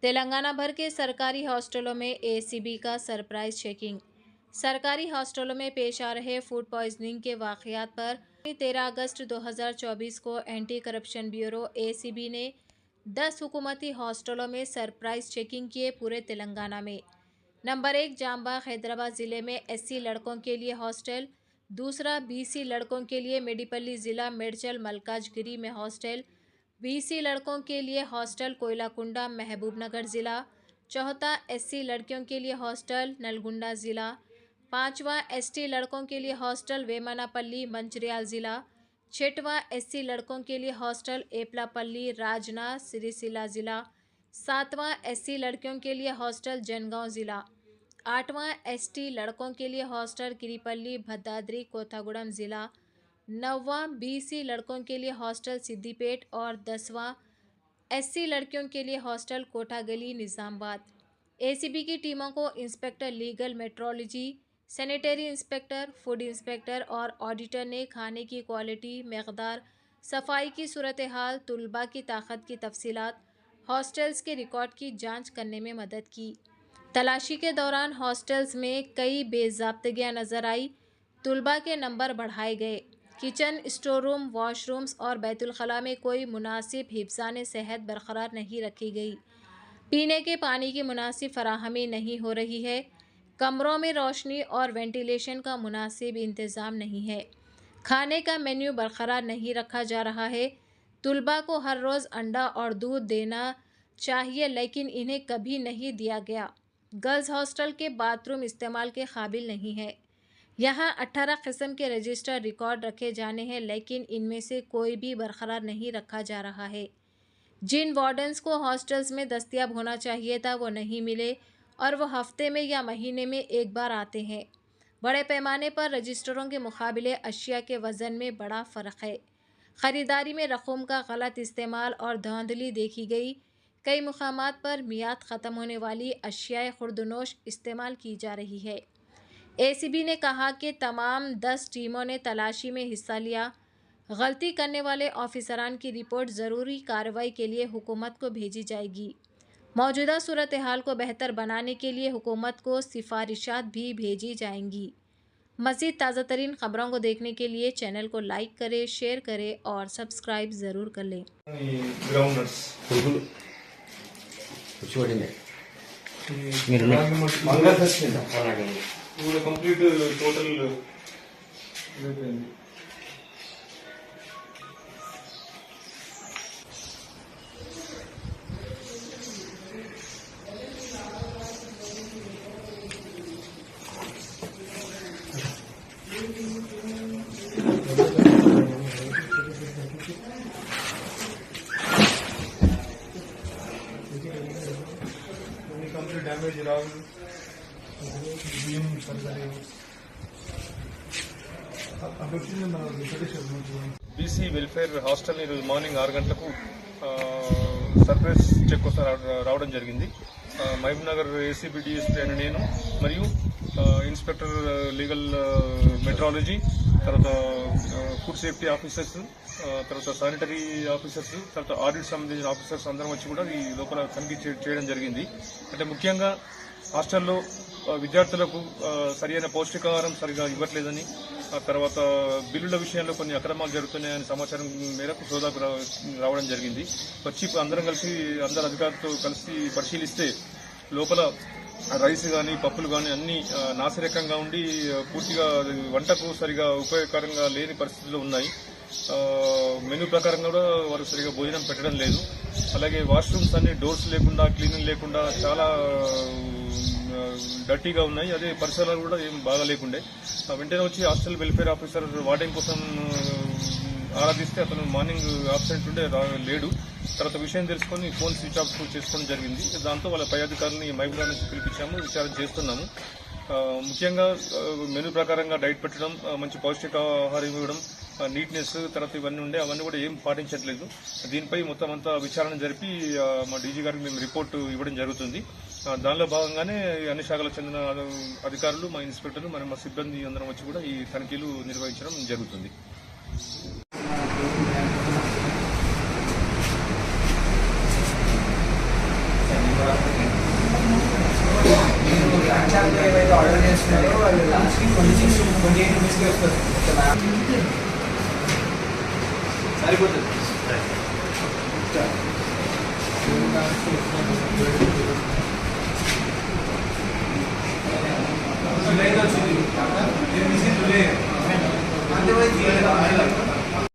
तेलंगाना भर के सरकारी हॉस्टलों में एसीबी का सरप्राइज चेकिंग। सरकारी हॉस्टलों में पेश आ रहे फूड पॉइजनिंग के वाकयात पर 13 अगस्त 2024 को एंटी करप्शन ब्यूरो एसीबी ने 10 हुकूमती हॉस्टलों में सरप्राइज चेकिंग किए। पूरे तेलंगाना में नंबर 1 जामबाग हैदराबाद जिले में एससी लड़कों के लिए हॉस्टल, दूसरा बीसी लड़कों के लिए मेडिपल्ली जिला मेडचल मलकाजगिरी में हॉस्टल, बीसी लड़कों के लिए हॉस्टल कोयलाकुंडा महबूबनगर ज़िला, चौथा एससी लड़कियों के लिए हॉस्टल नलगुंडा ज़िला, पांचवा एसटी लड़कों के लिए हॉस्टल वेमनापल्ली मंचिर्याल ज़िला, छठवां एससी लड़कों के लिए हॉस्टल एपलापल्ली राजना सिरिसिला ज़िला, सातवां एससी लड़कियों के लिए हॉस्टल जनगांव ज़िला, आठवां एसटी लड़कों के लिए हॉस्टल किरीपल्ली भद्दाद्री कोथागुड़म ज़िला, नौवां बीसी लड़कों के लिए हॉस्टल सिद्दीपेट और 10वां एससी लड़कियों के लिए हॉस्टल कोटागली निज़ामाबाद। एसीबी की टीमों को inspector legal metrology, sanitary inspector, food inspector और ऑडिटर ने खाने की क्वालिटी, मकदार, सफाई की सूरत हाल, तुलबा की ताकत की तफसीलात, हॉस्टल्स के रिकॉर्ड की जांच करने में मदद की। तलाशी के दौरान हॉस्टल्स में कई बेज़ाब्तगियां नजर आई। तुलबा के नंबर बढ़ाए गए। किचन, स्टोर रूम, वॉशरूम्स और बैतुलखला में कोई मुनासिब हिफ्ज़ान सेहत बरकरार नहीं रखी गई। पीने के पानी की मुनासिब फराहमी नहीं हो रही है। कमरों में रोशनी और वेंटिलेशन का मुनासिब इंतज़ाम नहीं है। खाने का मेन्यू बरकरार नहीं रखा जा रहा है। तुलबा को हर रोज़ अंडा और दूध देना चाहिए, लेकिन इन्हें कभी नहीं दिया गया। गर्ल्स हॉस्टल के बाथरूम इस्तेमाल के काबिल नहीं है। यहाँ 18 किस्म के रजिस्टर रिकॉर्ड रखे जाने हैं, लेकिन इनमें से कोई भी बरकरार नहीं रखा जा रहा है। जिन वार्डन्स को हॉस्टल्स में दस्तयाब होना चाहिए था वो नहीं मिले और वो हफ्ते में या महीने में एक बार आते हैं। बड़े पैमाने पर रजिस्टरों के मुकाबले अशिया के वज़न में बड़ा फ़र्क है। ख़रीदारी में रकूम का गलत इस्तेमाल और धांधली देखी गई। कई मुकामात पर मियाद ख़त्म होने वाली अशियाए खुर्दनोश इस्तेमाल की जा रही है। एसीबी ने कहा कि तमाम 10 टीमों ने तलाशी में हिस्सा लिया। गलती करने वाले ऑफिसरान की रिपोर्ट ज़रूरी कार्रवाई के लिए हुकूमत को भेजी जाएगी। मौजूदा सूरत हाल को बेहतर बनाने के लिए हुकूमत को सिफारिशात भी भेजी जाएंगी। मज़ीद ताज़ा तरीन ख़बरों को देखने के लिए चैनल को लाइक करें, शेयर करें और सब्सक्राइब ज़रूर कर लें। Complete total complete damage Rahul BC welfare hostel ఈరోజు మార్నింగ్ 6 గంటలకు సర్ప్రైజ్ చెక్ కోసం రావడం జరిగింది. మహబూబ్ నగర్ ఏసీబీ డిఎస్పీ అని నేను మరియు ఇన్స్పెక్టర్ లీగల్ మెట్రాలజీ, తర్వాత ఫుడ్ సేఫ్టీ ఆఫీసర్స్, తర్వాత శానిటరీ ఆఫీసర్స్, తర్వాత ఆడిట్ సంబంధించిన ఆఫీసర్స్ అందరం వచ్చి కూడా ఈ లోపల తనిఖీ చేయడం జరిగింది. అంటే ముఖ్యంగా హాస్టల్లో విద్యార్థులకు సరైన పౌష్టికాహారం సరిగా ఇవ్వట్లేదని, ఆ తర్వాత బిల్లుల విషయంలో కొన్ని అక్రమాలు జరుగుతున్నాయని సమాచారం మేరకు సోదాకు రావడం జరిగింది. వచ్చి అందరం అందరు అధికారులతో కలిసి పరిశీలిస్తే లోపల రైస్ కానీ పప్పులు కానీ అన్ని నాసిరకంగా ఉండి పూర్తిగా వంటకు సరిగా ఉపయోగకరంగా లేని పరిస్థితుల్లో ఉన్నాయి. మెనూ ప్రకారంగా కూడా వారు సరిగా భోజనం పెట్టడం లేదు. అలాగే వాష్రూమ్స్ అన్ని డోర్స్ లేకుండా, క్లీనింగ్ లేకుండా చాలా డర్టీగా ఉన్నాయి. అదే పరిసరాలు కూడా ఏం బాగా లేకుండే. వెంటనే వచ్చి హాస్టల్ వెల్ఫేర్ ఆఫీసర్ వార్డెన్ కోసం ఆరాధిస్తే అతను మార్నింగ్ ఆబ్సెంట్ ఉండే లేడు. తర్వాత విషయం తెలుసుకొని ఫోన్ స్విచ్ ఆఫ్ చేసుకోవడం జరిగింది. దాంతో వాళ్ళ పై అధికారులని మహబూబ్ నుంచి పిలిపించాము, విచారణ చేస్తున్నాము. ముఖ్యంగా మెనూ ప్రకారంగా డైట్ పెట్టడం, మంచి పౌష్టికాహారం ఇవ్వడం, నీట్నెస్, తర్వాత ఇవన్నీ ఉండే అవన్నీ కూడా ఏం పాటించట్లేదు. దీనిపై మొత్తం అంతా విచారణ జరిపి మా డీజీ గారికి మేము రిపోర్టు ఇవ్వడం జరుగుతుంది. దానిలో భాగంగానే అన్ని శాఖలకు చెందిన అధికారులు, మా ఇన్స్పెక్టర్లు, మరి మా సిబ్బంది అందరం వచ్చి కూడా ఈ తనిఖీలు నిర్వహించడం జరుగుతుంది. ఇస్తారు వాళ్ళు లాస్ట్కి 26-28 రూపీస్కి వస్తుంది. సరిపోతుంది.